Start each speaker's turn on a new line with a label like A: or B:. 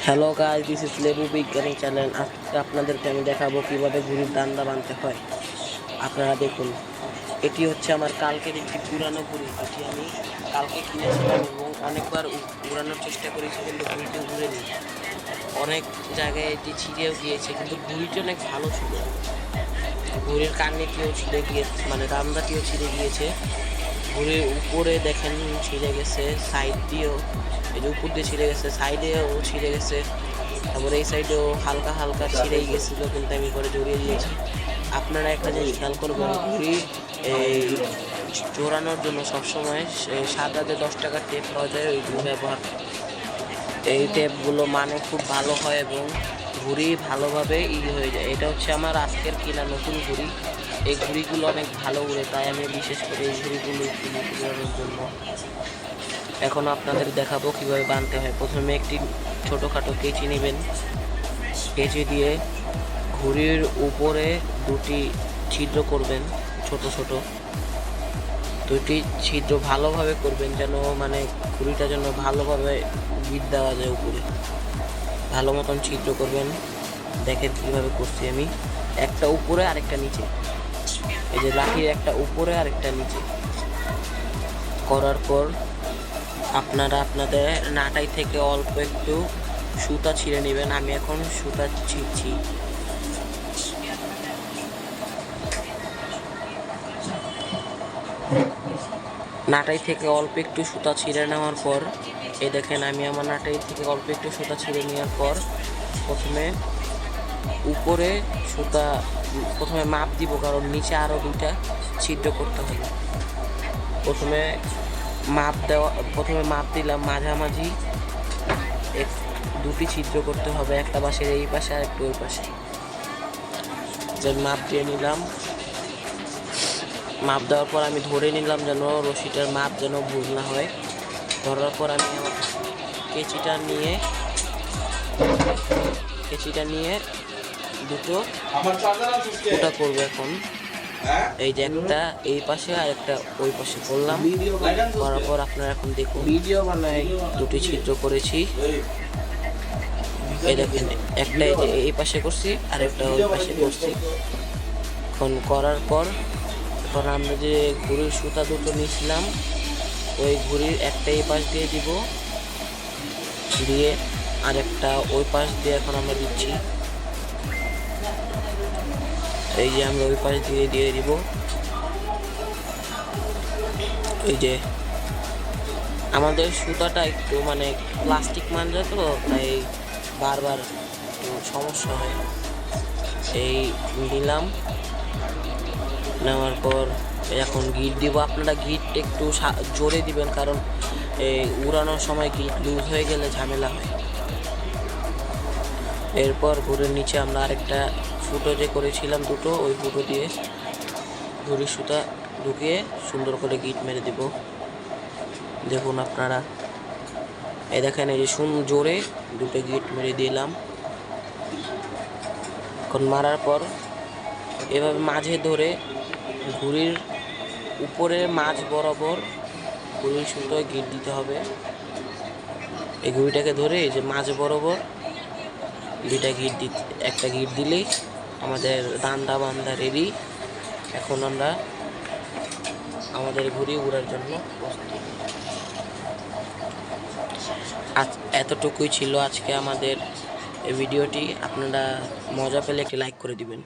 A: Hello guys, this is লেবু বিজ্ঞানী channel. আজকে আপনাদেরকে আমি দেখাবো কিভাবে ঘুড়ির দান্ডা বাঁধতে হয়। আপনারা দেখুন, এটি হচ্ছে আমার কালকের একটি পুরানো ঘুড়ি, যেটি আমি কালকে কিনেছিলাম এবং অনেকবার উড়ানোর চেষ্টা করেছি, কিন্তু ঘুড়িটি উড়েনি। অনেক জায়গায় এটি ছিঁড়েও গিয়েছে, কিন্তু ঘুড়িটি অনেক ভালো ছিল। ঘুড়ির কান্নিটিও ছিঁড়ে গিয়েছে, মানে দান্দাটিও ছিঁড়ে গিয়েছে। ঘুড়ির উপরে দেখেন ছিঁড়ে গেছে, সাইড দিয়েও, এই যে উপর দিয়ে ছিঁড়ে গেছে, সাইডেও ছিঁড়ে গেছে, তারপরে এই সাইডেও হালকা হালকা ছিঁড়েই গেছিলো, কিন্তু আমি করে জড়িয়ে দিয়েছি। আপনারা একটা জিনিস খেয়াল করবেন, ঘুড়ি এই জোড়ানোর জন্য সবসময় সাদা যে 10 টাকার টেপ পাওয়া যায় ওইগুলো ব্যবহার, এই টেপগুলো মানে খুব ভালো হয় এবং ঘুড়ি ভালোভাবে হয়ে যায়। এটা হচ্ছে আমার আজকের কিনা নতুন ঘুড়ি। এই ঘুড়িগুলো অনেক ভালো উড়ে, তাই আমি বিশেষ করে এই ঘুড়িগুলো কিনি উড়ানোর জন্য। এখন আপনাদের দেখাবো কিভাবে বাঁধতে হয়। প্রথমে একটি ছোটোখাটো কেঁচি নেবেন। কেঁচি দিয়ে ঘুড়ির উপরে দুটি ছিদ্র করবেন, ছোট ছোট দুটি ছিদ্র ভালোভাবে করবেন, যেন মানে ঘুড়িটা যেন ভালোভাবে গিট দেওয়া যায় উপরে। ভালো মতন ছিদ্র করবেন। দেখেন কীভাবে করছি আমি, একটা উপরে আরেকটা নিচে, এই যে লাঠির একটা উপরে আরেকটা নিচে করার পর আপনারা আপনাদের নাটাই থেকে অল্প একটু সুতা ছিঁড়ে নেবেন। আমি এখন সুতা ছিঁড়ছি। নাটাই থেকে অল্প একটু সুতা ছিঁড়ে নেওয়ার পর এই দেখেন, আমি আমার নাটাই থেকে অল্প একটু সুতা ছিঁড়ে নেওয়ার পর প্রথমে উপরে সুতা প্রথমে মাপ দিব, কারণ নিচে আরও দুইটা ছিদ্র করতে হবে। প্রথমে মাপ দিলাম, মাঝামাঝি দুটি ছিদ্র করতে হবে, একটা পাশের এই পাশে আর একটু ওই পাশে। যে মাপ দিয়ে নিলাম, মাপ দেওয়ার পর আমি ধরে নিলাম যেন রশিটার মাপ যেন ভুল না হয়। ধরার পর আমি আমার কেঁচিটা নিয়ে দুটো ফুটা করবো। এখন এই যে একটা এই পাশে আর একটা ওই পাশে করলাম, করার পর আপনারা এখন দেখুন দুটি ছিদ্র করেছি। এই দেখেন, একটা এই যে এই পাশে করছি আর একটা ওই পাশে করছি। এখন করার পর এখন আমরা যে ঘুড়ির সুতা দুটো নিয়েছিলাম, ওই ঘুড়ির একটা এই পাশ দিয়ে দিব, দিয়ে আর একটা ওই পাশ দিয়ে এখন আমরা দিচ্ছি। এই যে আমরা ওই পাশ দিয়ে দিব। এই যে আমাদের সুতাটা একটু মানে প্লাস্টিক মাঞ্জা, তো তাই বারবার সমস্যা হয়। এই নিলাম, নেওয়ার পর এখন গিট দিব। আপনারা গিট একটু জোরে দিবেন, কারণ এই উড়ানোর সময় গিট লুজ হয়ে গেলে ঝামেলা হয়। এরপর ঘুড়ির নিচে আমরা আরেকটা ফুটো যে করেছিলাম দুটো, ওই ফুটো দিয়ে ঘুড়ির সুতা ঢুকিয়ে সুন্দর করে গিট মেরে দিব। দেখুন আপনারা, এই দেখেন, এই যে জোরে দুটো গিট মেরে দিলাম। এখন মারার পর এভাবে মাঝে ধরে ঘুড়ির উপরে মাঝ বরাবর ঘুড়ির সুতোয় গিট দিতে হবে। এই ঘুড়িটাকে ধরে এই যে মাঝ বরাবর একটা গিট দিলেই আমাদের দান্ডা বান্ধা রেডি। এখন আমরা আমাদের ঘুড়ি উড়ার জন্য প্রস্তুত। আজ এতটুকুই ছিল আজকে আমাদের এই ভিডিওটি। আপনারা মজা পেলে একটি লাইক করে দিবেন।